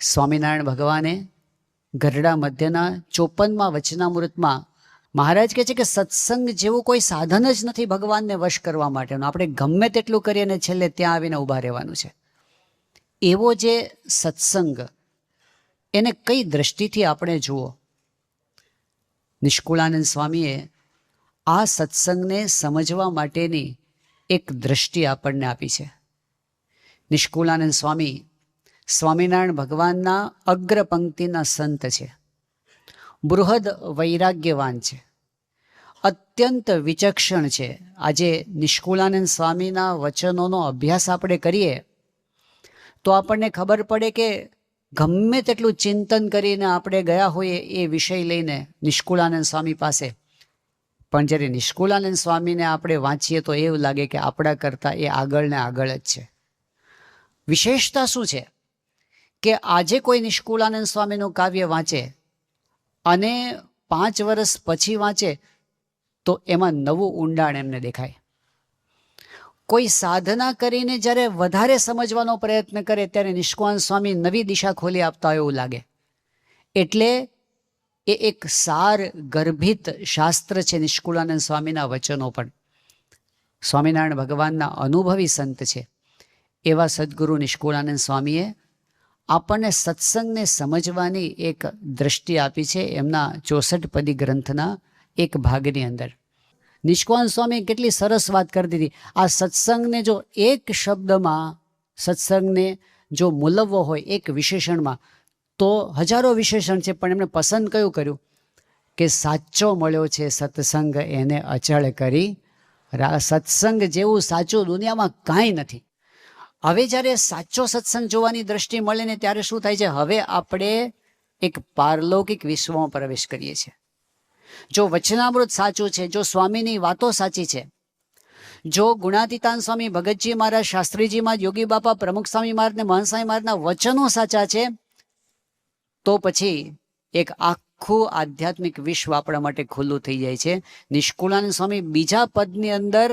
સ્વામિનારાયણ ભગવાને ગરડા મધ્યના 54મા વચનામૃતમાં મહારાજ કહે છે કે સત્સંગ જેવું કોઈ સાધન જ નથી ભગવાનને વશ કરવા માટેનું. આપણે ગમે તેટલું કરીએ ને છેલ્લે ત્યાં આવીને ઊભા રહેવાનું છે. એવો જે સત્સંગ, એને કઈ દ્રષ્ટિથી આપણે જુઓ. નિષ્કુળાનંદ સ્વામીએ આ સત્સંગને સમજવા માટેની એક દ્રષ્ટિ આપણને આપી છે. નિષ્કુળાનંદ સ્વામી સ્વામિનારાયણ ભગવાનના અગ્ર પંક્તિના સંત છે. બૃહદ વૈરાગ્યવાન છે, અત્યંત વિચક્ષણ છે. આજે નિષ્કુળાનંદ સ્વામીના વચનોનો અભ્યાસ આપણે કરીએ તો આપણને ખબર પડે કે ગમે તેટલું ચિંતન કરીને આપણે ગયા હોઈએ એ વિષય લઈને નિષ્કુળાનંદ સ્વામી પાસે, પણ જ્યારે નિષ્કુળાનંદ સ્વામીને આપણે વાંચીએ તો એવું લાગે કે આપણા કરતાં એ આગળ ને આગળ જ છે. વિશેષતા શું છે કે આજે કોઈ નિષ્કુળાનંદ સ્વામીનું કાવ્ય વાંચે અને 5 વર્ષ પછી વાંચે તો એમાં નવું ઊંડાણ એમને દેખાય. કોઈ સાધના કરીને જ્યારે વધારે સમજવાનો પ્રયત્ન કરે ત્યારે નિષ્કુળાનંદ સ્વામી નવી દિશા ખોલી આપતા હોય એવું લાગે. એટલે એ એક સાર ગર્ભિત શાસ્ત્ર છે નિષ્કુળાનંદ સ્વામીના વચનો. પણ સ્વામિનારાયણ ભગવાનના અનુભવી સંત છે એવા સદગુરુ નિષ્કુળાનંદ સ્વામીએ આપણને સત્સંગને સમજવાની એક દ્રષ્ટિ આપી છે એમના 64 પદી ગ્રંથના એક ભાગની અંદર. નિષ્કુળાનંદ સ્વામી કેટલી સરસ વાત કરી દીધી. આ સત્સંગને જો એક શબ્દમાં, સત્સંગને જો મૂલવવો હોય એક વિશેષણમાં, તો હજારો વિશેષણ છે, પણ એમણે પસંદ કયું કર્યું કે સાચો મળ્યો છે સત્સંગ એને અચળ કરી. સત્સંગ જેવું સાચું દુનિયામાં કાંઈ નથી. હવે જ્યારે સાચો સત્સંગ જોવાની દ્રષ્ટિ મળે ને ત્યારે શું થાય છે, હવે આપણે એક પારલૌકિક વિશ્વમાં પ્રવેશ કરીએ છીએ. જો વચનામૃત સાચું છે, જો સ્વામીની વાતો સાચી છે, જો ગુણાતીતાન સ્વામી, ભગતજી મહારાજ, શાસ્ત્રીજી મહારાજ, યોગી બાપા, પ્રમુખ સ્વામી મહારાજ ને મહંત સ્વામી મહારાજના વચનો સાચા છે, તો પછી એક આખું આધ્યાત્મિક વિશ્વ આપણા માટે ખુલ્લું થઈ જાય છે. નિષ્કુળાનંદ સ્વામી બીજા પદની અંદર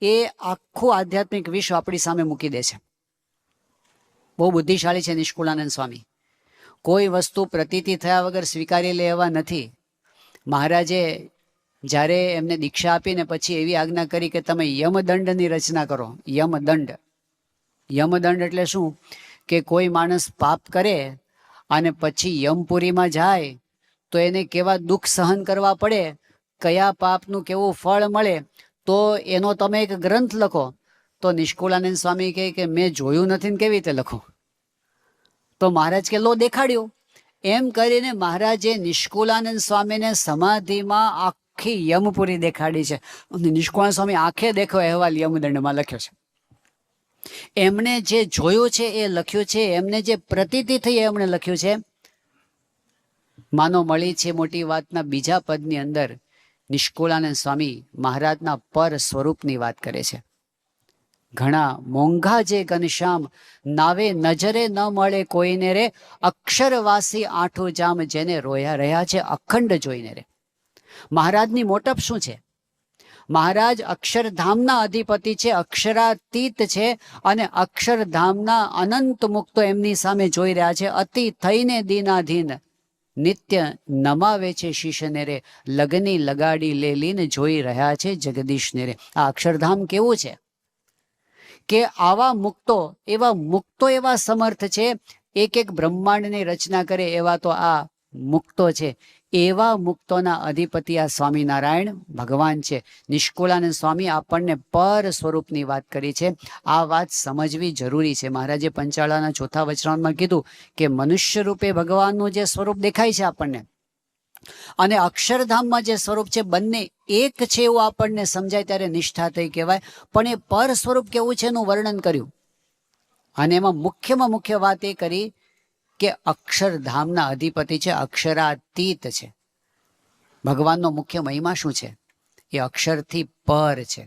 એ આખું આધ્યાત્મિક વિશ્વ આપણી સામે મૂકી દે છે. બહુ બુદ્ધિશાળી છે નિષ્કુળાનંદ સ્વામી. કોઈ વસ્તુ પ્રતીતિ થયા વગર સ્વીકારી લેવા નથી. મહારાજે જ્યારે એમને દીક્ષા આપીને પછી એવી આજ્ઞા કરી કે તમે યમદંડની રચના કરો. યમદંડ. યમદંડ એટલે શું કે કોઈ માણસ પાપ કરે અને પછી યમપુરીમાં જાય તો એને કેવા દુઃખ સહન કરવા પડે, કયા પાપનું કેવું ફળ મળે, તો એનો તમે એક ગ્રંથ લખો. તો નિષ્કુળાનંદ સ્વામી કહે કે મેં જોયું નથી ને કેવી રીતે લખું. તો મહારાજ કે લો દેખાડ્યું. એમ કરીને મહારાજે નિષ્કુળાનંદ સ્વામીને સમાધિમાં આખી યમપુરી દેખાડી છે. નિષ્કુળાનંદ સ્વામી આંખે દેખો અહેવાલ યમદંડમાં લખ્યો છે. એમણે જે જોયું છે એ લખ્યું છે, એમને જે પ્રતીતિ થઈ એમણે લખ્યું છે. માનો મળી છે મોટી વાતના બીજા પદની અંદર નિષ્કુળાનંદ સ્વામી મહારાજના પર સ્વરૂપની વાત કરે છે. ઘણા મોંઘા જે ઘનશ્યામ, નાવે નજરે ન મળે કોઈને રે, અક્ષરવાસી આઠું જામ, જેને રોયા રહ્યા છે અખંડ જોઈને રે. મહારાજની મોટપ શું છે? મહારાજ અક્ષરધામના અધિપતિ છે, અક્ષરાતીત છે, અને અક્ષરધામના અનંત મુક્તો એમની સામે જોઈ રહ્યા છે. અતિ થઈને દીનાધીન નિત્ય નમાવે છે શીશને રે, લગની લગાડી લેલીને જોઈ રહ્યા છે જગદીશને રે. આ અક્ષરધામ કેવું છે કે આવા મુક્તો, એવા સમર્થ છે, એક એક બ્રહ્માંડની રચના કરે એવા તો આ મુક્તો છે. એવા મુક્તોના અધિપતિ આ સ્વામિનારાયણ ભગવાન છે. નિષ્કુળાનંદ સ્વામી આપણને પર સ્વરૂપની વાત કરી છે. આ વાત સમજવી જરૂરી છે. મહારાજે પંચાળાના 4થા વચનામાં કીધું કે મનુષ્ય રૂપે ભગવાનનું જે સ્વરૂપ દેખાય છે આપણને, અને અક્ષરધામમાં જે સ્વરૂપ છે, બંને એક છે એવું આપણને સમજાય ત્યારે નિષ્ઠા થઈ કહેવાય. પણ એ પર સ્વરૂપ કેવું છે એનું વર્ણન કર્યું. અને એમાં મુખ્યમાં મુખ્ય વાત એ કરી કે અક્ષરધામના અધિપતિ છે, અક્ષરાતીત છે. ભગવાનનો મુખ્ય મહિમા શું છે? એ અક્ષરથી પર છે.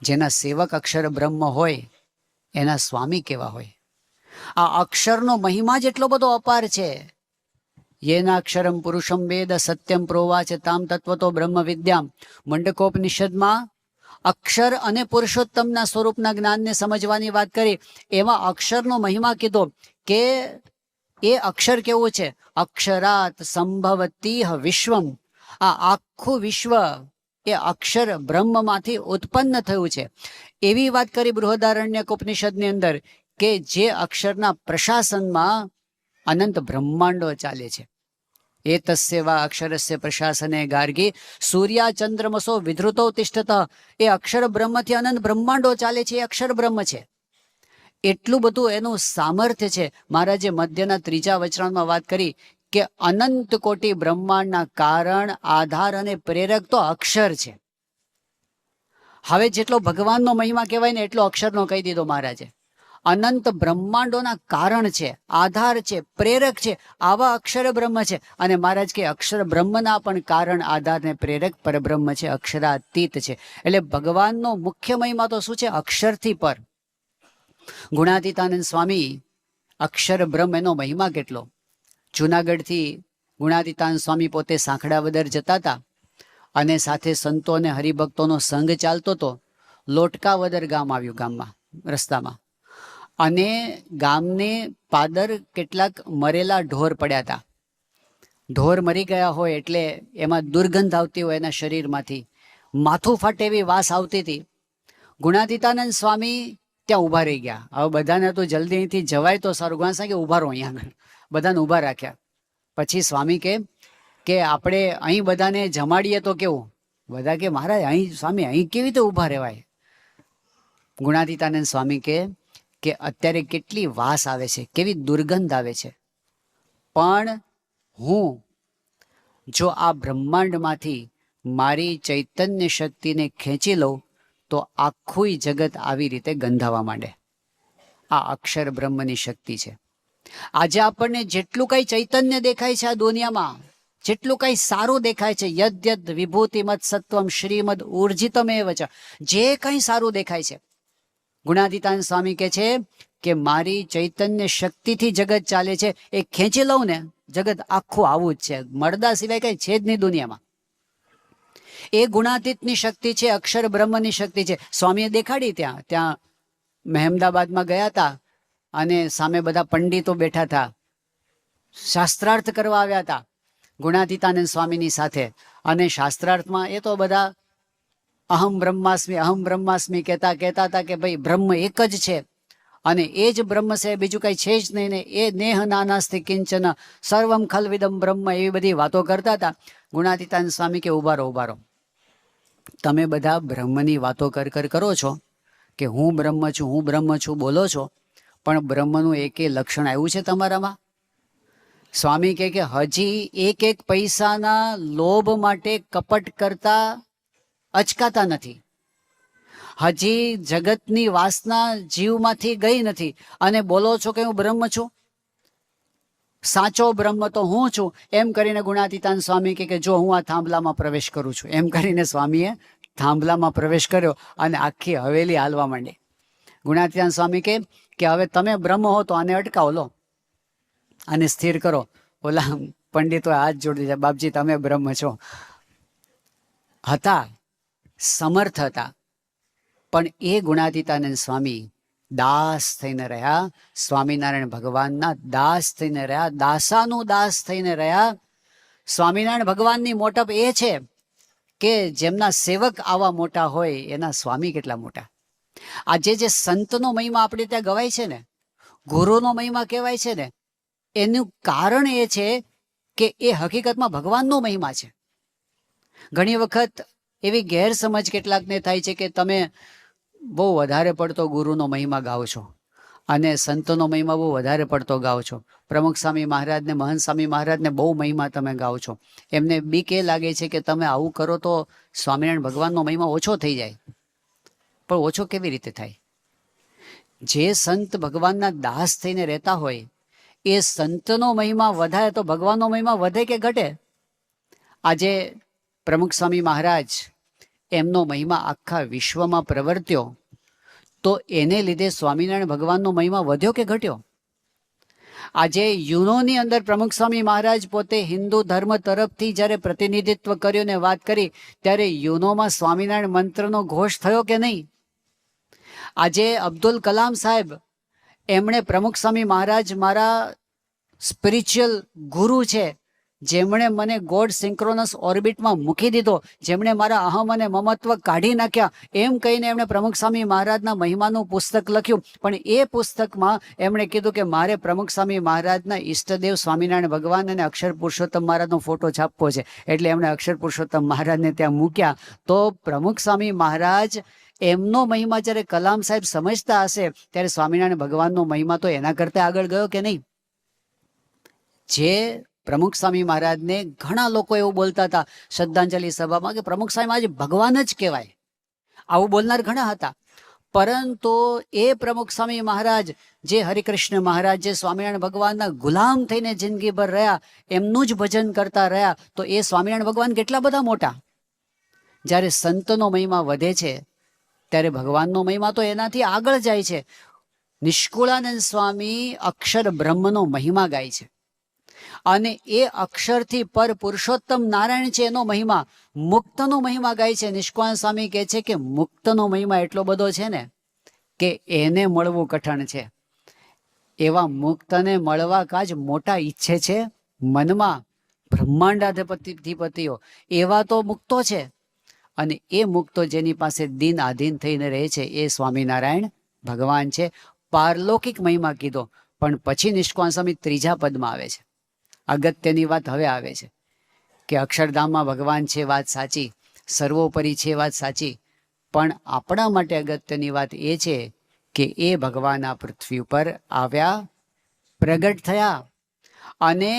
જેના સેવક અક્ષર બ્રહ્મ હોય એના સ્વામી કેવા હોય? આ અક્ષરનો મહિમા જ એટલો બધો અપાર છે. યેનાક્ષરમ પુરુષમ વેદ સત્યમ પ્રોવાચ તામ તત્વતો બ્રહ્મ વિદ્યામ. મંડકોપનિષદમાં અક્ષર અને પુરુષોત્તમના સ્વરૂપના જ્ઞાનને સમજવાની વાત કરી. એમાં અક્ષરનો મહિમા કીધો કે એ અક્ષર કેવું છે? અક્ષરાત સંભવતી વિશ્વમ. આ આખું વિશ્વ એ અક્ષર બ્રહ્મમાંથી ઉત્પન્ન થયું છે. એવી વાત કરી બૃહદારણ્યક ઉપનિષદની અંદર કે જે અક્ષરના પ્રશાસનમાં અનંત બ્રહ્માંડો ચાલે છે. એ તસ્ય વા અક્ષરસ્ય પ્રશાસને ગાર્ગી સૂર્યા ચંદ્રમસો વિધૃતો તિષ્ઠત. એ અક્ષર બ્રહ્મથી અનંત બ્રહ્માંડો ચાલે છે. એ અક્ષર બ્રહ્મ છે. એટલું બધું એનું સામર્થ્ય છે. મહારાજે મધ્યના 3જા વચનામાં વાત કરી કે અનંત કોટી બ્રહ્માંડના કારણ, આધાર અને પ્રેરક તો અક્ષર છે. હવે જેટલો ભગવાનનો મહિમા કહેવાય ને એટલો અક્ષરનો કહી દીધો મહારાજે. અનંત બ્રહ્માંડોના કારણ છે, આધાર છે, પ્રેરક છે, આવા અક્ષર બ્રહ્મ છે. અને મહારાજ કે અક્ષર બ્રહ્મના પણ કારણ, આધાર ને પ્રેરક પરબ્રહ્મ છે, અક્ષરાતીત છે. એટલે ભગવાનનો મુખ્ય મહિમા તો શું છે? અક્ષરથી પર. ગુણાતીતાનંદ સ્વામી અક્ષર બ્રહ્મ, એનો મહિમા કેટલો. જુનાગઢથી ગુણાતીતાનંદ સ્વામી પોતે સાંખડાવદર જતા હતા અને સાથે સંતો અને હરિભક્તોનો સંઘ ચાલતો હતો. લોટકાવદર ગામ આવ્યું, ગામમાં રસ્તામાં, અને ગામને પાદર કેટલાક મરેલા ઢોર પડ્યા હતા. ઢોર મરી ગયા હોય એટલે એમાં દુર્ગંધ આવતી હોય એના શરીરમાંથી, માથું ફાટે એવી વાસ આવતી હતી. ગુણાતીતાનંદ સ્વામી ત્યાં ઊભા રહી ગયા. હવે બધાને તો જલ્દી અહીંથી જવાય તો સારું. ઘણા કે ઊભા રહો અહીંયા આગળ. બધાને ઊભા રાખ્યા. પછી સ્વામી કે આપણે અહીં બધાને જમાડીએ તો કેવું? બધા કે મહારાજ અહીં સ્વામી અહીં કેવી રીતે ઊભા રહેવાય? ગુણાતીતાનંદ સ્વામી કે અત્યારે કેટલી વાસ આવે છે, કેવી દુર્ગંધ આવે છે, પણ હું જો આ બ્રહ્માંડમાંથી મારી ચૈતન્ય શક્તિને ખેંચી લઉં તો આખું જગત આવી રીતે ગંધાવા માંડે. આ અક્ષર બ્રહ્મની શક્તિ છે. આજે આપણને જેટલું કઈ ચૈતન્ય દેખાય છે આ દુનિયામાં, જેટલું કઈ સારું દેખાય છે, યદ્યદ વિભૂતિમત સત્વમ શ્રીમદ ઉર્જિતમેવ ચ, જે કઈ સારું દેખાય છે, ગુણાતીતાનંદ સ્વામી કહે છે કે મારી ચૈતન્ય શક્તિથી જગત ચાલે છે. એ ખેંચી લઉં ને જગત આખું આવું જ છે. મળદા સિવાય કઈ છે જ નહીં દુનિયામાં. એ ગુણાતીતની શક્તિ છે, અક્ષર બ્રહ્મની શક્તિ છે. સ્વામીએ દેખાડી. ત્યાં મહેમદાબાદમાં ગયા હતા અને સામે બધા પંડિતો બેઠા હતા, શાસ્ત્રાર્થ કરવા આવ્યા હતા ગુણાતીતાનંદ સ્વામીની સાથે. અને શાસ્ત્રાર્થમાં એ તો બધા અહમ બ્રહ્માસ્મિ કહેતા હતા કે ભાઈ બ્રહ્મ એક જ છે અને એ જ બ્રહ્મ છે, બીજું કઈ છે જ નહીં ને. એ નેહ નાનાસ્તિ કિંચન સર્વમ ખલવિદમ બ્રહ્મ, એવી બધી વાતો કરતા હતા. ગુણાતીતાનંદ સ્વામી કે ઉભા રહો, તમે બધા બ્રહ્મની વાતો કરો છો કે હું બ્રહ્મ છું બોલો છો, પણ બ્રહ્મનું એકે લક્ષણ આવ્યું છે તમારામાં? સ્વામી કે હજી એક પૈસાના લોભ માટે કપટ કરતા અચકાતા નથી. હજી જગતની વાસના જીવમાંથી ગઈ નથી અને બોલો છો કે હું બ્રહ્મ છું, સાચો બ્રહ્મ તો હું છું. એમ કરીને ગુણાતીતાનંદ સ્વામી કે જો હું આ થાંભલામાં પ્રવેશ કરું છું, એમ કરીને સ્વામીએ થાંભલામાં પ્રવેશ કર્યો અને આખી હવેલી હાલવા માંડી. ગુણાતીતાનંદ સ્વામી કે હવે તમે બ્રહ્મ હો તો આને અટકાવો, લો આને સ્થિર કરો. ઓલા પંડિતો હાથ જોડી દીધા, બાપજી તમે બ્રહ્મ છો. હતા, સમર્થ હતા, પણ એ ગુણાતીતાનંદ સ્વામી દાસ થઈને રહ્યા, સ્વામિનારાયણ ભગવાનના દાસ થઈને રહ્યા, દાસાનું દાસ થઈને રહ્યા. સ્વામિનારાયણ ભગવાનની મોટપ એ છે કે જેમના સેવક આવા મોટા હોય એના સ્વામી કેટલા મોટા. આજે જે સંતનો મહિમા આપણે ત્યાં ગવાય છે ને, ગુરુનો મહિમા કહેવાય છે ને, એનું કારણ એ છે કે એ હકીકતમાં ભગવાનનો મહિમા છે. ઘણી વખત એવી ગેરસમજ કેટલાકને થાય છે કે તમે બહુ વધારે પડતો ગુરુનો મહિમા ગાઓ છો અને સંતોનો મહિમા બહુ વધારે પડતો ગાઓ છો. પ્રમુખ સ્વામી મહારાજને, મહંત સ્વામી મહારાજને બહુ મહિમા તમે ગાઓ છો. એમને બીક એ લાગે છે કે તમે આવું કરો તો સ્વામિનારાયણ ભગવાનનો મહિમા ઓછો થઈ જાય. પણ ઓછો કેવી રીતે થાય? જે સંત ભગવાનના દાસ થઈને રહેતા હોય એ સંતનો મહિમા વધારે તો ભગવાનનો મહિમા વધે કે ઘટે? આજે પ્રમુખ સ્વામી મહારાજ એમનો મહિમા આખા વિશ્વમાં પ્રવર્ત્યો તો એને લીધે સ્વામિનારાયણ ભગવાનનો મહિમા વધ્યો કે ઘટ્યો? આજે યુનોની અંદર પ્રમુખ સ્વામી મહારાજ પોતે હિન્દુ ધર્મ તરફથી જ્યારે પ્રતિનિધિત્વ કર્યું ને વાત કરી ત્યારે યુનોમાં સ્વામિનારાયણ મંત્રનો ઘોષ થયો કે નહીં? આજે અબ્દુલ કલામ સાહેબ એમણે પ્રમુખ સ્વામી મહારાજ મારા સ્પિરિચ્યુઅલ ગુરુ છે, જેમણે મને ગોડ સિંક્રોનસ ઓર્બિટમાં મૂકી દીધો, જેમણે મારા અહમ અને મમત્વ કાઢી નાખ્યા, એમ કહીને એમણે પ્રમુખ સ્વામી મહારાજના મહિમાનું પુસ્તક લખ્યું. પણ એ પુસ્તકમાં એમણે કીધું કે મારે પ્રમુખ સ્વામી મહારાજના ઈષ્ટદેવ સ્વામિનારાયણ ભગવાન અને અક્ષર પુરુષોત્તમ મહારાજનો ફોટો છાપવો છે. એટલે એમણે અક્ષર પુરુષોત્તમ મહારાજને ત્યાં મૂક્યા. તો પ્રમુખ સ્વામી મહારાજ એમનો મહિમા જ્યારે કલામ સાહેબ સમજતા હશે, ત્યારે સ્વામિનારાયણ ભગવાનનો મહિમા તો એના કરતા આગળ ગયો કે નહીં? જે પ્રમુખ સ્વામી મહારાજને ઘણા લોકો એવું બોલતા હતા શ્રદ્ધાંજલિ સભામાં કે પ્રમુખ સ્વામી મહારાજ ભગવાન જ કહેવાય, આવું બોલનાર ઘણા હતા. પરંતુ એ પ્રમુખ સ્વામી મહારાજ જે હરિકૃષ્ણ મહારાજ જે સ્વામિનારાયણ ભગવાનના ગુલામ થઈને જિંદગીભર રહ્યા, એમનું જ ભજન કરતા રહ્યા, તો એ સ્વામિનારાયણ ભગવાન કેટલા બધા મોટા. જ્યારે સંતનો મહિમા વધે છે ત્યારે ભગવાનનો મહિમા તો એનાથી આગળ જાય છે. નિષ્કુળાનંદ સ્વામી અક્ષર બ્રહ્મનો મહિમા ગાય છે, અને એ અક્ષરથી પર પુરુષોત્તમ નારાયણ છે એનો મહિમા, મુક્તનો મહિમા ગાય છે. નિષ્કુળાનંદ સ્વામી કહે છે કે મુક્તનો મહિમા એટલો બધો છે ને કે એને મળવું કઠણ છે. એવા મુક્તને મળવા કાજ મોટા ઈચ્છે છે મનમાં બ્રહ્માંડાધિપતિઓ, એવા તો મુક્તો છે. અને એ મુક્તો જેની પાસે દિન આધીન થઈને રહે છે એ સ્વામિનારાયણ ભગવાન છે. પારલૌકિક મહિમા કીધો, પણ પછી નિષ્કુળાનંદ સ્વામી ત્રીજા પદમાં આવે છે. અગત્યની વાત હવે આવે છે કે અક્ષરધામમાં ભગવાન છે, વાત સાચી, સર્વોપરી છે, વાત સાચી, પણ આપણા માટે અગત્યની વાત એ છે કે એ ભગવાન આ પૃથ્વી ઉપર આવ્યા, પ્રગટ થયા, અને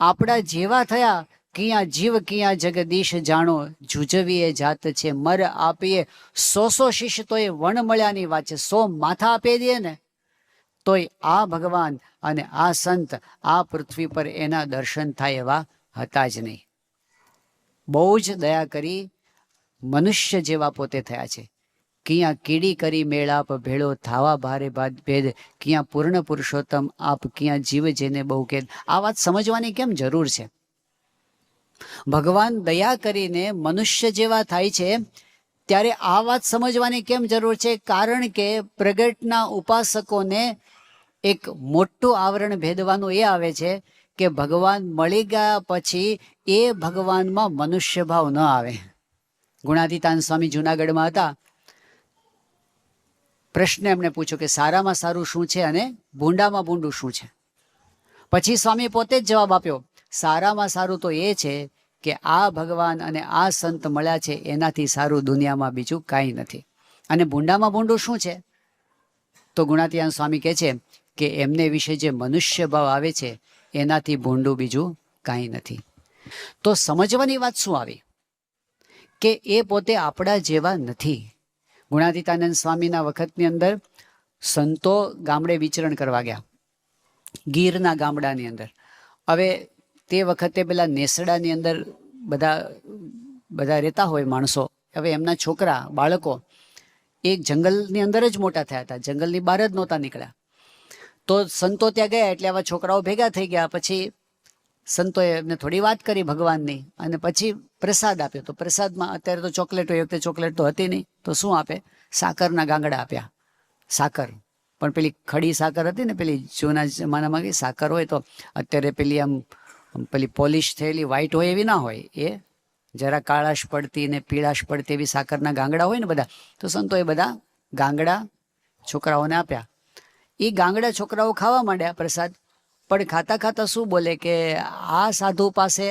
આપણા જેવા થયા. કિયા જીવ કિયા જગદીશ જાણો, જુજવીએ જાત છે મર આપીએ. 100 શિષ્ય તો એ વણ મળ્યાની વાત છે, 100 માથા આપી દે ને તોય આ ભગવાન અને આ સંત આ પૃથ્વી પર એના દર્શન થાય એવા હતા જ નહીં. બહુ જ દયા કરી મનુષ્ય જેવા પોતે થયા છે. કિયા કીડી કરી મેળાપ ભેળો, થાવા ભારે ભેદ, કિયા પૂર્ણ પુરુષોત્તમ આપ, કિયા જીવ જેને બહુ કેદ. આ વાત સમજવાની કેમ જરૂર છે? ભગવાન દયા કરીને મનુષ્ય જેવા થાય છે ત્યારે આ વાત સમજવાની કેમ જરૂર છે? કારણ કે પ્રગટના ઉપાસકોને એક મોટું આવરણ ભેદવાનું એ આવે છે કે ભગવાન મળી ગયા પછી એ ભગવાનમાં મનુષ્ય ભાવ ન આવે. ગુણાતીતાનંદ સ્વામી જુનાગઢમાં હતા, પ્રશ્ન એમને પૂછ્યો કે સારામાં સારું શું છે અને ભૂંડામાં ભૂંડું શું છે? પછી સ્વામી પોતે જ જવાબ આપ્યો, સારામાં સારું તો એ છે કે આ ભગવાન અને આ સંત મળ્યા છે એનાથી સારું દુનિયામાં બીજું કાંઈ નથી. અને ભૂંડામાં ભૂંડું શું છે? તો ગુણાતીતાનંદ સ્વામી કહે છે કે એમને વિશે જે મનુષ્ય ભાવ આવે છે એનાથી ભૂંડું બીજું કાંઈ નથી. તો સમજવાની વાત શું આવી કે એ પોતે આપણા જેવા નથી. ગુણાતીતાનંદ સ્વામીના વખતની અંદર સંતો ગામડે વિચરણ કરવા ગયા, ગીરના ગામડાની અંદર. હવે તે વખતે પેલા નેસડાની અંદર બધા રહેતા હોય માણસો. હવે એમના છોકરા બાળકો એક જંગલની અંદર જ મોટા થયા હતા, જંગલની બહાર જ નહોતા નીકળ્યા. તો સંતો ત્યાં ગયા એટલે આવા છોકરાઓ ભેગા થઈ ગયા. પછી સંતોએ એમને થોડી વાત કરી ભગવાનની, અને પછી પ્રસાદ આપ્યો. તો પ્રસાદમાં અત્યારે તો ચોકલેટ હોય, એ વખતે ચોકલેટ તો હતી નહીં, તો શું આપે? સાકરના ગાંગડા આપ્યા. સાકર પણ પેલી ખડી સાકર હતી ને, પેલી જૂના જમાનામાં કઈ સાકર હોય તો અત્યારે પેલી આમ પેલી પોલિશ થયેલી વ્હાઈટ હોય એવી ના હોય, એ જરા કાળાશ પડતી ને પીળાશ પડતી એવી સાકરના ગાંગડા હોય ને બધા. તો સંતોએ બધા ગાંગડા છોકરાઓને આપ્યા. એ ગાંગડા છોકરાઓ ખાવા માંડ્યા પ્રસાદ, પણ ખાતા ખાતા શું બોલે કે આ સાધુ પાસે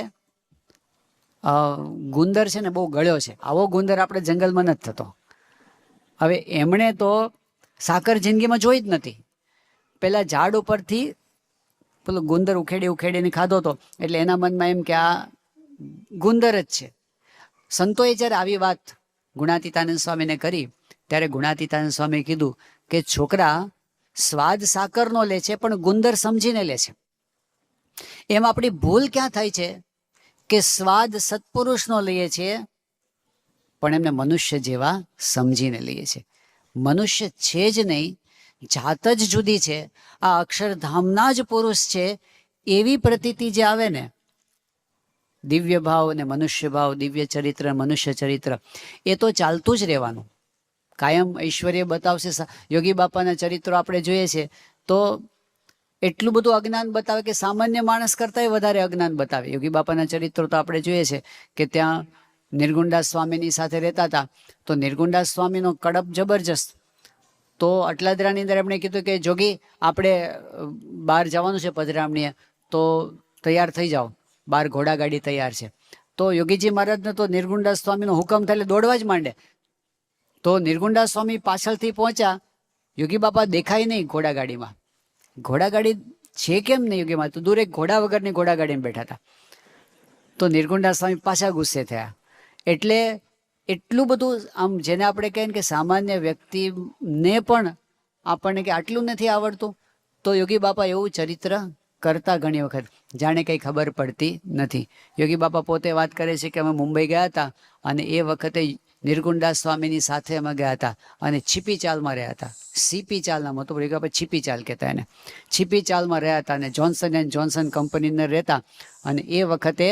ગુંદર છે ને બહુ ગળ્યો છે, આવો ગુંદર આપણે જંગલમાં નથી થતો. હવે એમણે તો સાકર જિંદગીમાં જોઈ જ નથી. પેલા ઝાડ ઉપરથી પેલો ગુંદર ઉખેડીને ખાધો હતો, એટલે એના મનમાં એમ કે આ ગુંદર જ છે. સંતોએ જ્યારે આવી વાત ગુણાતીતાનંદ સ્વામીને કરી ત્યારે ગુણાતીતાનંદ સ્વામીએ કીધું કે છોકરા, સ્વાદ સાકરનો લે છે પણ ગુંદર સમજીને લે છે. એમ આપણી ભૂલ ક્યાં થાય છે કે સ્વાદ સત્પુરુષનો લઈએ છીએ પણ એમને મનુષ્ય જેવા સમજીને લઈએ છીએ. મનુષ્ય છે જ નહીં, જાત જ જુદી છે. આ અક્ષરધામના જ પુરુષ છે એવી પ્રતીતિ જે આવે ને, દિવ્ય ભાવ ને મનુષ્ય ભાવ, દિવ્ય ચરિત્ર મનુષ્ય ચરિત્ર, એ તો ચાલતું જ રહેવાનું. કાયમ ઐશ્વર્ય બતાવશે. યોગી બાપાના ચરિત્રો આપણે જોઈએ છે તો એટલું બધું અજ્ઞાન બતાવે કે સામાન્ય માણસ કરતાંય વધારે અજ્ઞાન બતાવે. યોગી બાપાના ચરિત્રો તો આપણે જોઈએ છે કે ત્યાં નિર્ગુણદાસ સ્વામીની સાથે રહેતા હતા, તો નિર્ગુણદાસ સ્વામીનો કડપ જબરજસ્ત. તો અટલાદરાની અંદર એમણે કીધું કે જોગી આપણે બહાર જવાનું છે પધરામણીએ, તો તૈયાર થઈ જાઓ, બહાર ઘોડાગાડી તૈયાર છે. તો યોગીજી મહારાજને તો નિર્ગુણદાસ સ્વામીનો હુકમ થાય એટલે દોડવા જ માંડે. તો નિર્ગુણદાસ સ્વામી પાછળથી પહોંચ્યા, યોગી બાપા દેખાય નહીં ઘોડાગાડીમાં. ઘોડાગાડી છે કેમ નહીં યોગીમાં, તો દૂર એક ઘોડા વગરની ઘોડાગાડીમાં બેઠા હતા. તો નિર્ગુણદાસ સ્વામી પાછા ગુસ્સે થયા. એટલે એટલું બધું આમ જેને આપણે કહીએ કે સામાન્ય વ્યક્તિને પણ આપણને કે આટલું નથી આવડતું, તો યોગી બાપા એવું ચરિત્ર કરતા ઘણી વખત જાણે કંઈ ખબર પડતી નથી. યોગી બાપા પોતે વાત કરે છે કે અમે મુંબઈ ગયા હતા અને એ વખતે નિર્ગુણદાસ સ્વામીની સાથે અમે ગયા હતા અને છીપી ચાલમાં રહ્યા હતા. સીપી ચાલ નામ હતું, યોગી બાપા છીપી ચાલ કહેતા એને. છીપી ચાલમાં રહ્યા હતા અને જોન્સન એન્ડ જોન્સન કંપનીને રહેતા, અને એ વખતે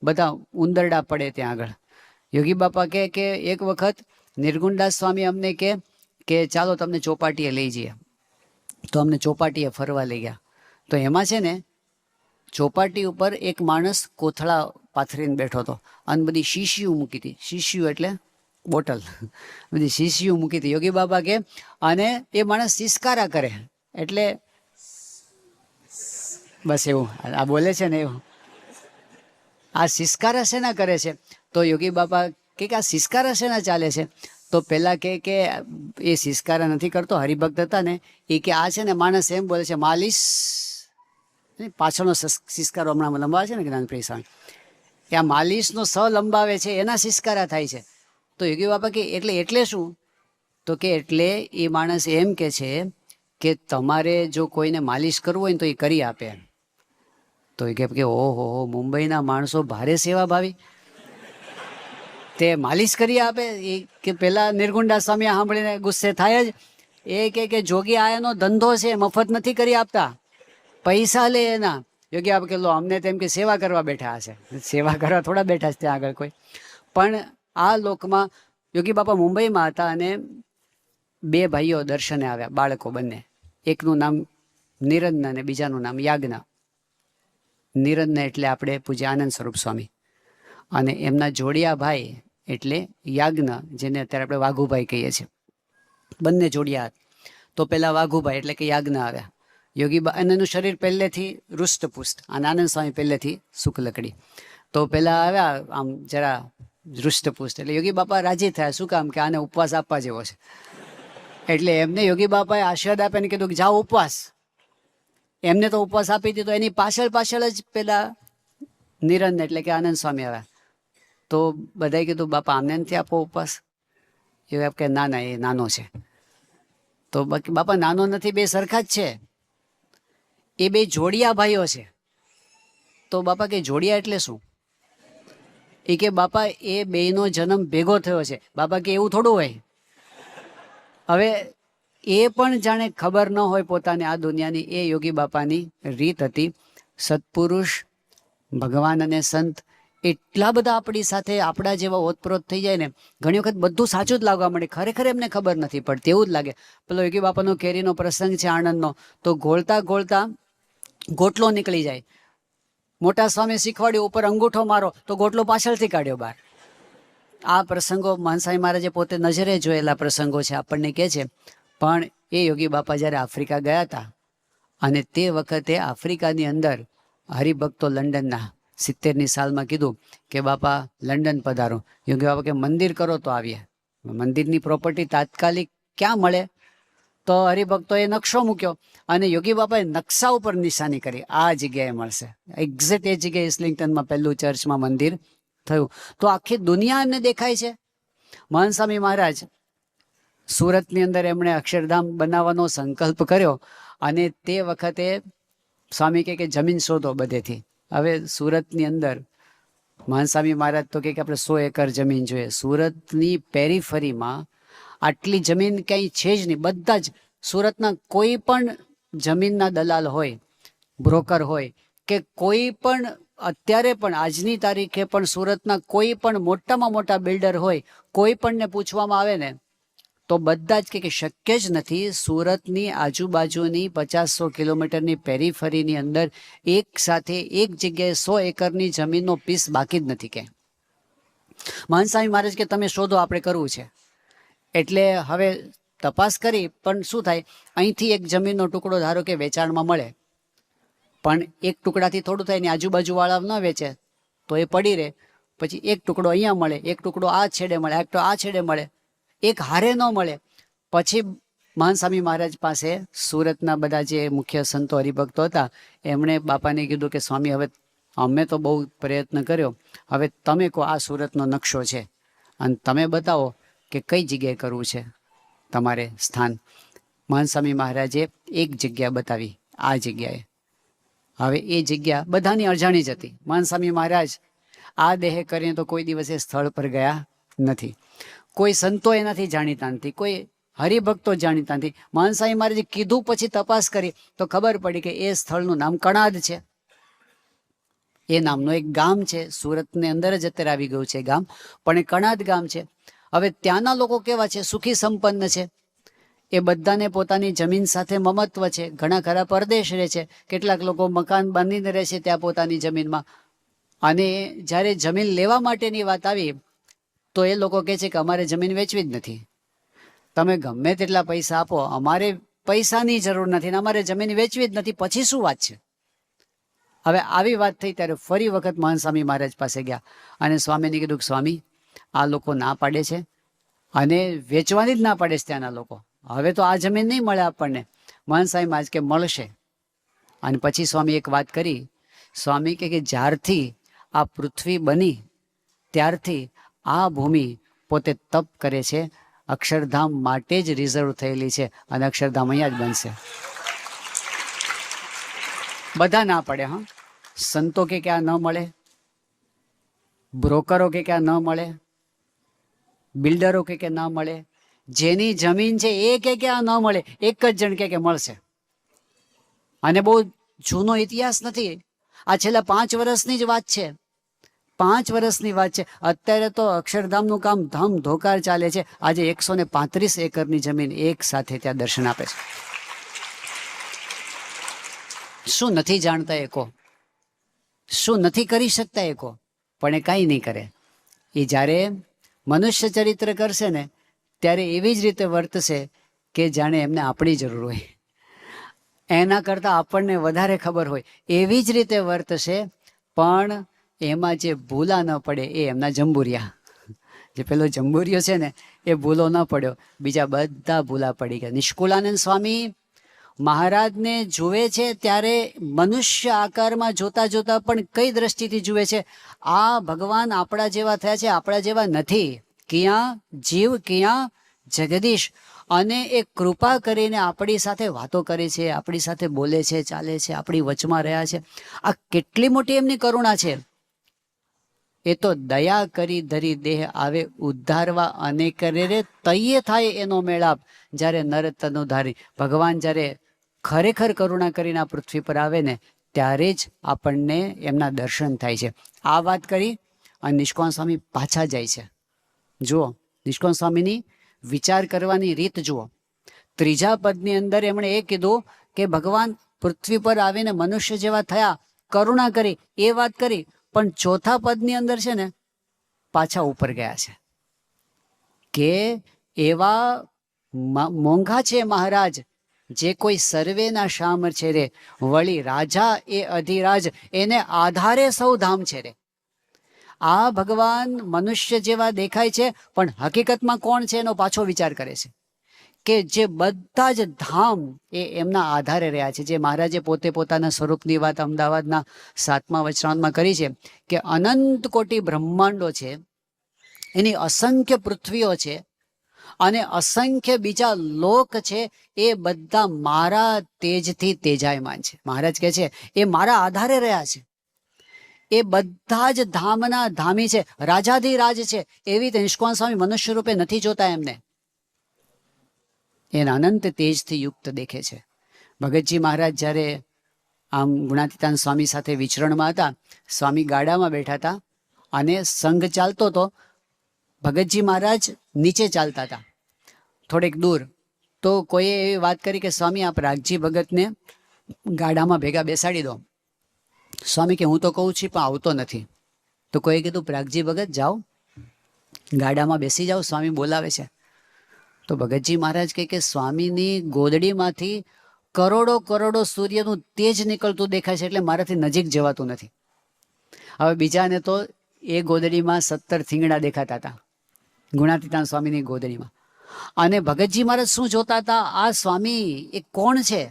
બધા ઉંદરડા પડે ત્યાં આગળ. યોગી બાપા કહે કે એક વખત નિર્ગુણદાસ સ્વામી અમને કે ચાલો તમને ચોપાટીએ લઈ જઈએ. તો અમને ચોપાટીએ ફરવા લઈ ગયા. તો એમાં છે ને ચોપાટી ઉપર એક માણસ કોથળા પાથરીને બેઠો હતો અને બધી શીશીઓ મૂકી હતી. શીશીઓ એટલે બોટલ, બધી શીશીઓ મૂકી હતી. યોગી બાબા કે અને એ માણસ સિસકારા કરે, એટલે બસ એવું આ બોલે છે ને એવું. આ સિસકારા શેના કરે છે? તો યોગી બાપા કે આ સિસકારા શેના ચાલે છે? તો પેલા કે એ સિસકારા નથી કરતો, હરિભક્ત હતા ને એ કે આ છે ને માણસ એમ બોલે છે માલિશ, પાછળનો સિસકારો હમણાં લંબાવે છે ને જ્ઞાનપ્રિય સ્વામી, કે આ માલિશનો સ લંબાવે છે એના સિસકારા થાય છે. તો યોગી બાપા કે એટલે શું? તો કે એટલે એ માણસ એમ કે છે કે તમારે જો કોઈને માલિશ કરવું હોય ને તો એ કરી આપે. તો એ કે ઓહો મુંબઈના માણસો ભારે સેવાભાવી, તે માલિશ કરી આપે. એ કે પેલા નિર્ગુણદાસ સ્વામી સાંભળીને ગુસ્સે થાય જ. એ કે જોગી આ એનો ધંધો છે, મફત નથી કરી આપતા, પૈસા લે એના. યોગી આપે કે લો અમને તેમ કે સેવા કરવા બેઠા હશે. સેવા કરવા થોડા બેઠા છે ત્યાં આગળ કોઈ. પણ આ લોકમાં યોગી બાપા મુંબઈમાં હતા અને બે ભાઈઓ દર્શને આવ્યા, બાળકો બંને. એકનું નામ નિરંજન અને બીજાનું નામ યાજ્ઞ. નિરંજન એટલે આપણે પૂજ્ય આનંદ સ્વરૂપ સ્વામી, અને એમના જોડિયા ભાઈ એટલે યાજ્ઞ, જેને અત્યારે આપણે વાઘુભાઈ કહીએ છીએ. બંને જોડિયા. તો પેલા વાઘુભાઈ એટલે કે યાજ્ઞ આવ્યા. યોગી બા એનું શરીર પહેલેથી રૂષ્ટપુષ્ટ અને આનંદ સ્વામી પહેલેથી શુક્લકડી. તો પેલા આવ્યા આમ જરા રૂષ્ટપુષ્ટ, એટલે યોગી બાપા રાજી થયા. શું કામ? કે આને ઉપવાસ આપવા જેવો છે. એટલે એમને યોગી બાપાએ આશીર્વાદ આપીને કીધું કે જાઓ ઉપવાસ. એમને તો ઉપવાસ આપી દીધો. એની પાછળ જ પેલા નિરંજન એટલે કે આનંદ સ્વામી આવ્યા. તો બધાએ કીધું બાપા આમને નથી આપો ઉપવાસ? એ કે ના એ નાનો છે. તો બાકી બાપા નાનો નથી, બે સરખા જ છે, એ બે જોડિયા ભાઈઓ છે. તો બાપા કે જોડિયા એટલે શું? એ કે બાપા એ બેયનો જન્મ ભેગો થયો છે. બાપા કે એવું થોડું હોય. હવે એ પણ જાણે ખબર ન હોય પોતાને આ દુનિયાની, એ યોગી બાપાની રીત હતી. સત્પુરુષ, ભગવાન અને સંત એટલા બધા આપણી સાથે આપણા જેવા ઓતપ્રોત થઈ જાય ને, ઘણી વખત બધું સાચું જ લાગવા મળે, ખરેખર એમને ખબર નથી પડતી, એવું જ લાગે. પેલો યોગી બાપાનો કેરીનો પ્રસંગ છે આણંદનો, તો ઘોળતા ઘોળતા ગોટલો નીકળી જાય. મોટા સ્વામી શીખવાડ્યું ઉપર અંગૂઠો મારો, તો ગોટલો પાછળથી કાઢ્યો બહાર. આ પ્રસંગો મહાનસ્વામી મહારાજે પોતે નજરે જોયેલા પ્રસંગો છે, આપણને કહે છે. પણ એ યોગી બાપા જ્યારે આફ્રિકા ગયા હતા, અને તે વખતે આફ્રિકાની અંદર હરિભક્તો લંડનના 70ની સાલમાં કીધું કે બાપા લંડન પધારો. યોગી બાપા કે મંદિર કરો તો આવીએ. મંદિરની પ્રોપર્ટી તાત્કાલિક ક્યાં મળે? તો હરિભક્તોએ નકશો મૂક્યો અને યોગી બાપાએ નકશા ઉપર નિશાની કરી, આ જગ્યાએ મળશે. એક્ઝેક્ટ એ જગ્યાએ ઇસ્લિંગ્ટનમાં પહેલું ચર્ચમાં મંદિર થયું. તો આખી દુનિયા એમને દેખાય છે. મહાનસ્વામી મહારાજ સુરતની અંદર એમણે અક્ષરધામ બનાવવાનો સંકલ્પ કર્યો, અને તે વખતે સ્વામી કે જમીન શોધો બધેથી. હવે સુરતની અંદર મહાનસ્વામી મહારાજ તો કે આપણે 100 એકર જમીન જોઈએ. સુરતની પેરીફરીમાં આટલી જમીન ક્યાંય છે જ નહીં. બધા જ સુરતના કોઈ પણ જમીનના દલાલ હોય, બ્રોકર હોય, કે કોઈ પણ અત્યારે પણ આજની તારીખે પણ સુરતના કોઈ પણ મોટામાં મોટા બિલ્ડર હોય, કોઈ પણને પૂછવામાં આવે ને તો બધા જ કે શક્ય જ નથી. સુરતની આજુબાજુની 50-100 કિલોમીટરની પેરીફરીની અંદર એક સાથે એક જગ્યાએ 100 એકરની જમીનનો પીસ બાકી જ નથી. કે મહંત સ્વામી મહારાજ કે તમે શોધો, આપણે કરવું છે. એટલે હવે તપાસ કરી, પણ શું થાય, અહીંથી એક જમીનનો ટુકડો ધારો કે વેચાણમાં મળે, પણ એક ટુકડાથી થોડું થાય ને આજુબાજુવાળા ન વેચે તો એ પડી રહે. પછી એક ટુકડો અહીંયા મળે, એક ટુકડો આ છેડે મળે, એક તો આ છેડે મળે, એક હારે ન મળે. પછી મહંત સ્વામી મહારાજ પાસે સુરતના બધા જે મુખ્ય સંતો હરિભક્તો હતા એમણે બાપાને કીધું કે સ્વામી, હવે અમે તો બહુ પ્રયત્ન કર્યો, હવે તમે કહો, આ સુરતનો નકશો છે અને તમે બતાવો કે કઈ જગ્યાએ કરવું છે તમારે સ્થાન. મહંત સ્વામી મહારાજે એક જગ્યા બતાવી, આ જગ્યાએ. હવે એ જગ્યા બધાની અજાણી જ હતી. મહંત સ્વામી મહારાજ આ દેહે કરીને તો કોઈ દિવસે સ્થળ પર ગયા નથી. કોઈ સંતો એનાથી જાણીતા નથી, કોઈ હરિભક્તો જાણીતા નથી. મહંત સ્વામી મહારાજે કીધું, પછી તપાસ કરી તો ખબર પડી કે એ સ્થળનું નામ કણાદ છે. એ નામનું એક ગામ છે, સુરતની અંદર જ અત્યારે આવી ગયું છે ગામ, પણ એ કણાદ ગામ છે. હવે ત્યાંના લોકો કેવા છે, સુખી સંપન્ન છે. એ બધાને પોતાની જમીન સાથે મમત્વ છે. ઘણા ખરા પરદેશ રહે છે, કેટલાક લોકો મકાન બાંધીને રહે છે ત્યાં પોતાની જમીનમાં. અને જ્યારે જમીન લેવા માટેની વાત આવી તો એ લોકો કહે છે કે અમારે જમીન વેચવી જ નથી, તમે ગમે તેટલા પૈસા આપો, અમારે પૈસાની જરૂર નથી ને અમારે જમીન વેચવી જ નથી. પછી શું વાત છે? હવે આવી વાત થઈ ત્યારે ફરી વખત મહંત સ્વામી મહારાજ પાસે ગયા અને સ્વામીને કીધું કે સ્વામી, આ લોકો ના પાડે છે અને વેચવાની જ ના પાડે છે ત્યાંના લોકો. હવે તો આ જમીન નહીં મળે આપણને. મહંત સ્વામી મહારાજ કે મળશે. અને પછી સ્વામી એક વાત કરી. સ્વામી કે જ્યારથી આ પૃથ્વી બની ત્યારથી આ ભૂમિ પોતે તપ કરે છે, અક્ષરધામ માટે જ રિઝર્વ થયેલી છે અને અક્ષરધામ અહીંયા જ બનશે. બધા ના પડે. હા, સંતો કે આ ન મળે, બ્રોકરો કે આ ન મળે, બિલ્ડરો કે ના મળે, જેની જમીન છે એ કે આ ન મળે. એક જ જણ કે મળશે. અને બહુ જૂનો ઇતિહાસ નથી, આ છેલ્લા 5 વર્ષની જ વાત છે. 5 વર્ષની વાત છે. અત્યારે તો અક્ષરધામનું કામ ધમ ધોકાર ચાલે છે. આજે 135 એકરની જમીન એક સાથે ત્યાં દર્શન આપે છે. શું નથી જાણતા એકો? શું નથી કરી શકતા એકો? પણ એ કાંઈ નહીં કરે. એ જ્યારે મનુષ્ય ચરિત્ર કરશે ને ત્યારે એવી જ રીતે વર્તશે કે જાણે એમને આપણી જરૂર હોય, એના કરતાં આપણને વધારે ખબર હોય એવી જ રીતે વર્તશે. પણ એમાં જે ભૂલા ન પડે એ એમના જંબુરિયા. જે પેલો જંબુરિયો છે ને એ ભૂલો ન પડ્યો, બીજા બધા ભૂલા પડી ગયા. નિષ્કુળાનંદ સ્વામી મહારાજને જુએ છે ત્યારે મનુષ્ય આકારમાં જોતા જોતા પણ કઈ દ્રષ્ટિથી જુએ છે? આ ભગવાન આપણા જેવા થયા છે, આપણા જેવા નથી. ક્યાં જીવ ક્યાં જગદીશ. અને એ કૃપા કરીને આપણી સાથે વાતો કરે છે, આપણી સાથે બોલે છે, ચાલે છે, આપણી વચમાં રહ્યા છે. આ કેટલી મોટી એમની કરુણા છે. એ તો દયા કરી ધરી દેહ આવે ઉદ્ધારવા અને કરે રે તૈયે થાય એનો મેળાપ. જ્યારે નર તનુ ધારી ભગવાન જ્યારે ખરેખર કરુણા કરીને આ પૃથ્વી પર આવે ને ત્યારે જ આપણને એમના દર્શન થાય છે. આ વાત કરી અને નિષ્કાળ સ્વામી પાછા જાય છે. જુઓ નિષ્કાળ સ્વામીની વિચાર કરવાની રીત જુઓ. 3જા પદની અંદર એમણે એ કીધું કે ભગવાન પૃથ્વી પર આવીને મનુષ્ય જેવા થયા, કરુણા કરી, એ વાત કરી. પણ 4થા પદની અંદર છે ને પાછા ઉપર ગયા છે કે એવા મોંઘા છે મહારાજ જે કોઈ સર્વેના શામ છે રે, વળી રાજા એ અધિરાજ, એને આધારે સૌ ધામ છે રે. આ ભગવાન મનુષ્ય જેવા દેખાય છે પણ હકીકતમાં કોણ છે એનો પાછો વિચાર કરે છે કે જે બધા જ ધામ એ એમના આધારે રહ્યા છે. જે મહારાજે પોતે પોતાના સ્વરૂપની વાત અમદાવાદના 7મા વચનામૃતમાં કરી છે કે અનંત કોટી બ્રહ્માંડો છે, એની અસંખ્ય પૃથ્વીઓ છે અને અસંખ્ય બીજા લોક છે. એ બધા મારા તેજથી તેજાયમાન છે. મહારાજ કહે છે એ મારા આધારે રહ્યા છે. એ બધા જ ધામના ધામી છે, રાજાધિરાજ છે. એવી રીતે નિષ્કાળ સ્વામી મનુષ્ય રૂપે નથી જોતા એમને. એના અનંત તેજથી યુક્ત દેખે છે. ભગતજી મહારાજ જ્યારે આમ ગુણાતીતાન સ્વામી સાથે વિચરણમાં હતા, સ્વામી ગાડામાં બેઠા હતા અને સંઘ ચાલતો હતો. ભગતજી મહારાજ નીચે ચાલતા હતા. થોડેક દૂર, તો કોઈએ એવી વાત કરી કે સ્વામી આપ રાખજી ભગતને ગાડામાં ભેગા બેસાડી દો. સ્વામી કે હું તો કહું છું પણ આવતો નથી. તો કોઈએ કીધું પ્રાગજી ભગત જાઓ, ગાડામાં બેસી જાઓ, સ્વામી બોલાવે છે. તો ભગતજી મહારાજ કહે કે સ્વામીની ગોદડીમાંથી કરોડો કરોડો સૂર્યનું તેજ નીકળતું દેખાય છે, એટલે મારાથી નજીક જવાતું નથી. હવે બીજાને તો એ ગોદડીમાં 17 થીંગડા દેખાતા હતા, ગુણાતીતાન સ્વામીની ગોદડીમાં. અને ભગતજી મહારાજ શું જોતા હતા? આ સ્વામી એ કોણ છે,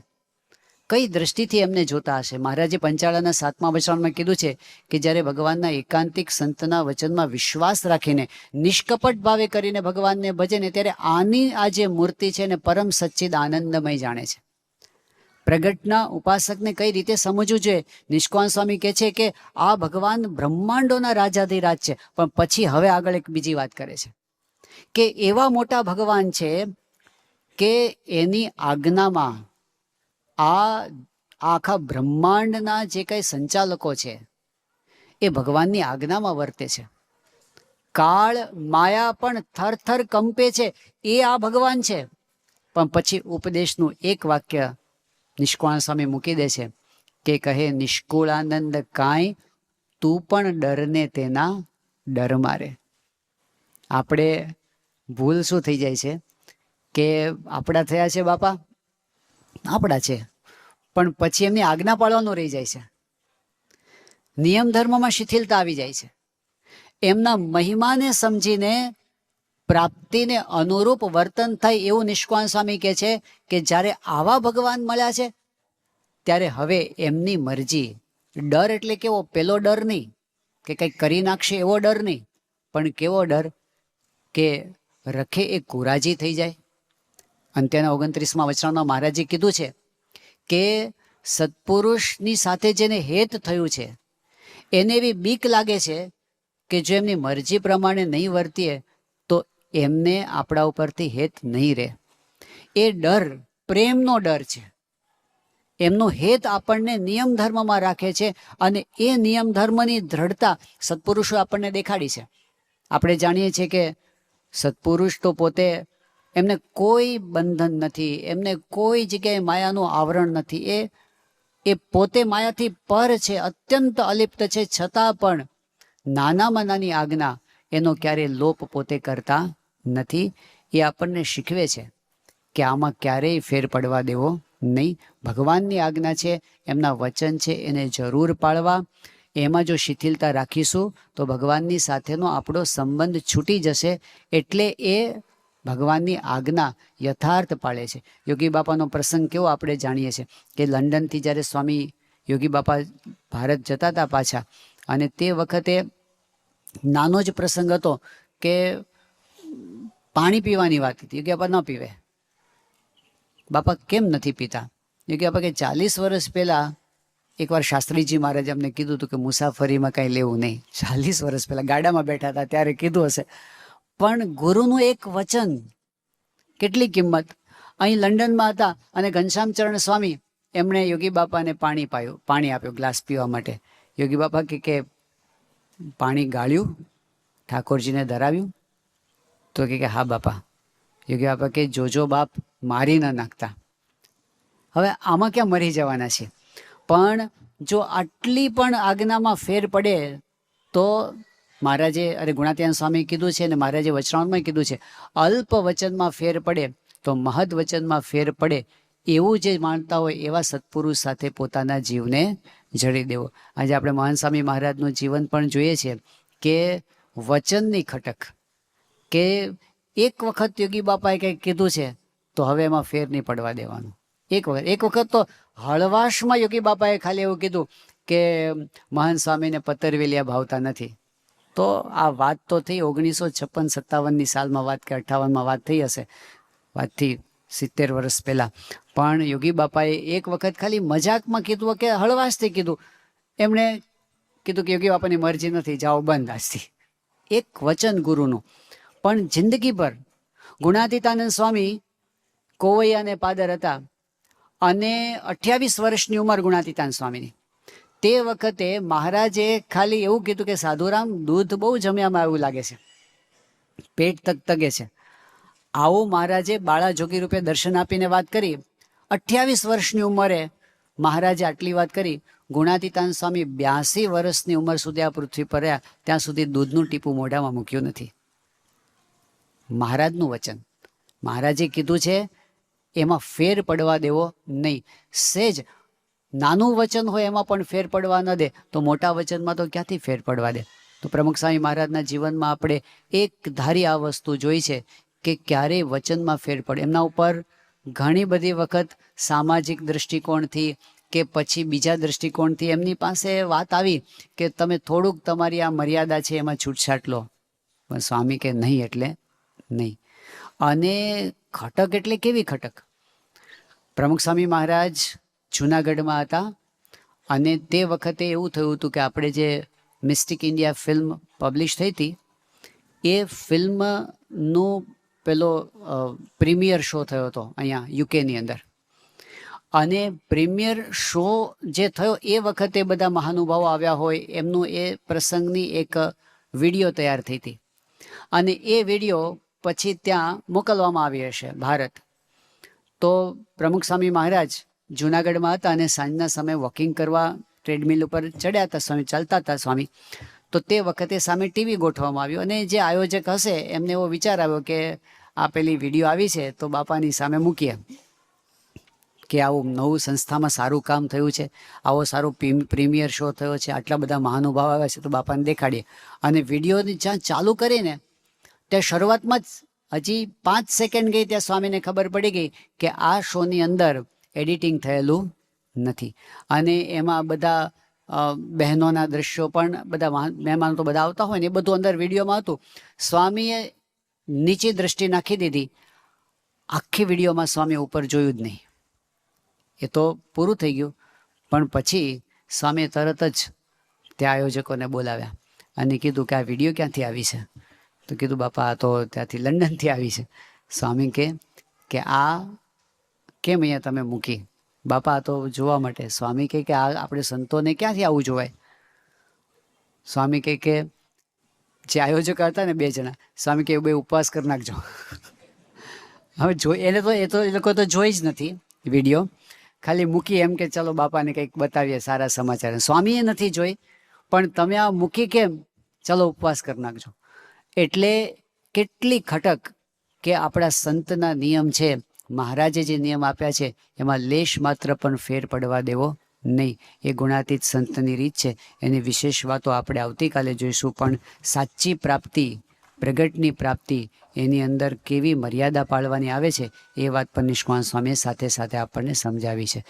કઈ દ્રષ્ટિથી એમને જોતા હશે? મહારાજે પંચાળાના 7મા વચનમાં કીધું છે કે જ્યારે ભગવાનના એકાંતિક સંતના વચનમાં વિશ્વાસ રાખીને નિષ્કપટ ભાવે કરીને ભગવાનને ભજે ને, ત્યારે આની આ જે મૂર્તિ છે ને પરમ સચ્ચિદ આનંદમય જાણે છે. પ્રગટના ઉપાસકને કઈ રીતે સમજવું જોઈએ? નિષ્કાન સ્વામી કહે છે કે આ ભગવાન બ્રહ્માંડોના રાજાધિરાજ છે. પણ પછી હવે આગળ એક બીજી વાત કરે છે કે એવા મોટા ભગવાન છે કે એની આજ્ઞામાં આખા બ્રહ્માંડના જે કઈ સંચાલકો છે એ ભગવાનની આજ્ઞામાં વર્તે છે. કાળ માયા પણ થરથર કંપે છે, એ આ ભગવાન છે. પણ પછી ઉપદેશનું એક વાક્ય નિષ્કાળ સ્વામી મૂકી દે છે કે કહે નિષ્કુળાનંદ કાંઈ તું પણ ડરને તેના ડર મારે. આપણે ભૂલ શું થઈ જાય છે કે આપણા થયા છે બાપા, આપણા છે, પણ પછી એમની આજ્ઞા પાળવાનું રહી જાય છે. નિયમ ધર્મમાં શિથિલતા આવી જાય છે. એમના મહિમાને સમજીને પ્રાપ્તિને અનુરૂપ વર્તન થાય એવું નિષ્કાળ સ્વામી કહે છે કે જ્યારે આવા ભગવાન મળ્યા છે ત્યારે હવે એમની મરજી. ડર એટલે કેવો? પેલો ડર નહીં કે કંઈક કરી નાખશે એવો ડર નહીં, પણ કેવો ડર કે રખે એ કુરાજી થઈ જાય. અંત્યના 29મા વચનમાં મહારાજે કીધું છે કે સત્પુરુષની સાથે જેને હેત થયું છે એને એવી બીક લાગે છે કે જો એમની મરજી પ્રમાણે નહીં વર્તીએ તો એમને આપણા ઉપરથી હેત નહીં રહે. એ ડર પ્રેમનો ડર છે. એમનો હેત આપણને નિયમ ધર્મમાં રાખે છે અને એ નિયમ ધર્મની દ્રઢતા સત્પુરુષો આપણને દેખાડી છે. આપણે જાણીએ છીએ કે સત્પુરુષ તો પોતે, એમને કોઈ બંધન નથી, એમને કોઈ જગ્યાએ માયાનું આવરણ નથી. એ પોતે માયાથી પર છે, અત્યંત અલિપ્ત છે, છતાં પણ નાનામાં નાની આજ્ઞા એનો ક્યારેય લોપ પોતે કરતા નથી. એ આપણને શીખવે છે કે આમાં ક્યારેય ફેર પડવા દેવો નહીં. ભગવાનની આજ્ઞા છે, એમના વચન છે, એને જરૂર પાળવા. એમાં જો શિથિલતા રાખીશું તો ભગવાનની સાથેનો આપણો સંબંધ છૂટી જશે. એટલે એ ભગવાનની આજ્ઞા યથાર્થ પાળે છે. યોગી બાપાનો પ્રસંગ કેવો આપણે જાણીએ છીએ કે લંડનથી જ્યારે સ્વામી યોગી બાપા ભારત જતા હતા પાછા, અને તે વખતે નાનો જ પ્રસંગ હતો કે પાણી પીવાની વાત હતી. યોગી બાપા ન પીવે. બાપા કેમ નથી પીતા? યોગી બાપા કે 40 વર્ષ પહેલાં એકવાર શાસ્ત્રીજી મહારાજ અમને કીધું હતું કે મુસાફરીમાં કાંઈ લેવું નહીં. 40 વર્ષ પહેલાં ગાડામાં બેઠા હતા ત્યારે કીધું હશે. પણ ગુરુનું એક વચન કેટલી કિંમત. અહીં લંડનમાં હતા અને ઘનશ્યામચરણ સ્વામી એમણે યોગી બાપાને પાણી આપ્યું ગ્લાસ પીવા માટે. યોગી બાપા કે પાણી ગાળ્યું, ઠાકોરજીને ધરાવ્યું? તો કે હા બાપા. યોગી બાપા કે જોજો બાપ મારી ન નાખતા. હવે આમાં ક્યાં મરી જવાના છે? પણ જો આટલી પણ આજ્ઞામાં ફેર પડે તો મહારાજે, અરે ગુણાતીતાન સ્વામી કીધું છે અને મહારાજે વચનામાં કીધું છે, અલ્પ વચનમાં ફેર પડે તો મહદ વચનમાં ફેર પડે. એવું જે માનતા હોય એવા સત્પુરુષ સાથે પોતાના જીવને જડી દેવો. આજે આપણે મહાન સ્વામી મહારાજનું જીવન પણ જોઈએ છીએ કે વચનની ખટક, કે એક વખત યોગી બાપાએ કંઈક કીધું છે તો હવે એમાં ફેર નહીં પડવા દેવાનું. એક વખત તો હળવાશમાં યોગી બાપાએ ખાલી એવું કીધું કે મહાન સ્વામીને પતરવેલિયા ભાવતા નથી. તો આ વાત તો થઈ 1956-57ની સાલમાં વાત કે 58માં વાત થઈ હશે, વાતથી 70 વર્ષ પહેલાં. પણ યોગી બાપાએ એક વખત ખાલી મજાકમાં કીધું કે હળવાશથી કીધું. એમણે કીધું કે યોગી બાપાની મરજી નથી, જાઓ બંધ આજથી. એક વચન ગુરુનું. પણ જિંદગીભર ગુણાતીતાનંદ સ્વામી કોવૈયાને પાદર હતા અને 28 વર્ષની ઉંમર ગુણાતીતાન સ્વામીની. તે વખતે મહારાજે ખાલી એવું કીધું કે સાધુરામ દૂધ બહુ જમ્યામાં એવું લાગે છે, પેટ તગતગે છે. આવું મહારાજે બાળા જોગી રૂપે દર્શન આપીને વાત કરી. 28 વર્ષની ઉંમરે મહારાજે આટલી વાત કરી. ગુણાતીતાન સ્વામી 82 વર્ષની ઉંમર સુધી આ પૃથ્વી પર રહ્યા, ત્યાં સુધી દૂધનું ટીપું મોઢામાં મૂક્યું નથી. મહારાજનું વચન, મહારાજે કીધું છે એમાં ફેર પડવા દેવો નહીં. સેજ નાનું વચન હોય એમાં પણ ફેર પડવા ન દે તો મોટા વચનમાં તો ક્યાંથી ફેર પડવા દે. તો પ્રમુખ સ્વામી મહારાજના જીવનમાં આપણે એક ધારી આ વસ્તુ જોઈ છે કે ક્યારેય વચનમાં ફેર પડે. એમના ઉપર ઘણી બધી વખત સામાજિક દૃષ્ટિકોણથી કે પછી બીજા દૃષ્ટિકોણથી એમની પાસે વાત આવી કે તમે થોડુંક તમારી આ મર્યાદા છે એમાં છૂટછાટ લો. પણ સ્વામી કે નહીં એટલે નહીં. અને ખટક એટલે કેવી ખટક? પ્રમુખ સ્વામી મહારાજ જૂનાગઢમાં હતા અને તે વખતે એવું થયું હતું કે આપણે જે મિસ્ટિક ઇન્ડિયા ફિલ્મ પબ્લિશ થઈ હતી એ ફિલ્મનું પેલો પ્રીમિયર શો થયો હતો અહીંયા યુકેની અંદર. અને પ્રીમિયર શો જે થયો એ વખતે બધા મહાનુભાવો આવ્યા હોય એમનું એ પ્રસંગની એક વિડીયો તૈયાર થઈ હતી. અને એ વિડીયો પછી ત્યાં મોકલવામાં આવી હશે ભારત. તો પ્રમુખ સ્વામી મહારાજ જૂનાગઢમાં હતા અને સાંજના સમયે વોકિંગ કરવા ટ્રેડમિલ ઉપર ચડ્યા હતા. સ્વામી ચાલતા હતા સ્વામી. તો તે વખતે સામે ટીવી ગોઠવવામાં આવ્યું અને જે આયોજક હશે એમને એવો વિચાર આવ્યો કે આ પેલી વિડીયો આવી છે તો બાપાની સામે મૂકીએ કે આવું નવું સંસ્થામાં સારું કામ થયું છે, આવો સારો પ્રીમિયર શો થયો છે, આટલા બધા મહાનુભાવ આવ્યા છે તો બાપાને દેખાડીએ. અને વિડીયોની જ્યાં ચાલુ કરીને ત્યાં શરૂઆતમાં જ હજી 5 સેકન્ડ ગઈ ત્યાં સ્વામીને ખબર પડી ગઈ કે આ શોની અંદર એડિટિંગ થયેલું નથી. અને એમાં બધા બહેનોના દ્રશ્યો પણ બધા મહેમાનો તો બધા આવતા હોય ને એ બધું અંદર વિડીયોમાં હતું. સ્વામીએ નીચે દ્રષ્ટિ નાખી દીધી. આખી વિડીયોમાં સ્વામી ઉપર જોયું જ નહીં. એ તો પૂરું થઈ ગયું. પણ પછી સ્વામીએ તરત જ ત્યાં આયોજકોને બોલાવ્યા અને કીધું કે આ વિડીયો ક્યાંથી આવી છે? તો કીધું બાપા આ તો ત્યાંથી લંડનથી આવી છે. સ્વામી કે આ કેમ અહીંયા તમે મૂકી? બાપા આ તો જોવા માટે. સ્વામી કે આ આપણે સંતોને ક્યાંથી આવું જોવાય? સ્વામી કે જે આયોજકો હતા ને 2 જણા, સ્વામી કે 2 ઉપવાસ કરી નાખજો. હવે એ લોકો તો જોઈ જ નથી વિડીયો, ખાલી મૂકી એમ કે ચલો બાપાને કંઈક બતાવીએ સારા સમાચાર. સ્વામીએ નથી જોઈ પણ તમે આ મૂકી કેમ? ચલો ઉપવાસ કરી નાખજો. એટલે કેટલી ખટક કે આપણા સંતના નિયમ છે, મહારાજે જે નિયમ આપ્યા છે એમાં લેશ માત્ર પણ ફેર પડવા દેવો નહીં. એ ગુણાતીત સંતની રીત છે. એની વિશેષ વાતો આપણે આવતીકાલે જોઈશું. પણ સાચી પ્રાપ્તિ, પ્રગટની પ્રાપ્તિ, એની અંદર કેવી મર્યાદા પાળવાની આવે છે એ વાત પર નિષ્કાળ સ્વામીએ સાથે સાથે આપણને સમજાવી છે.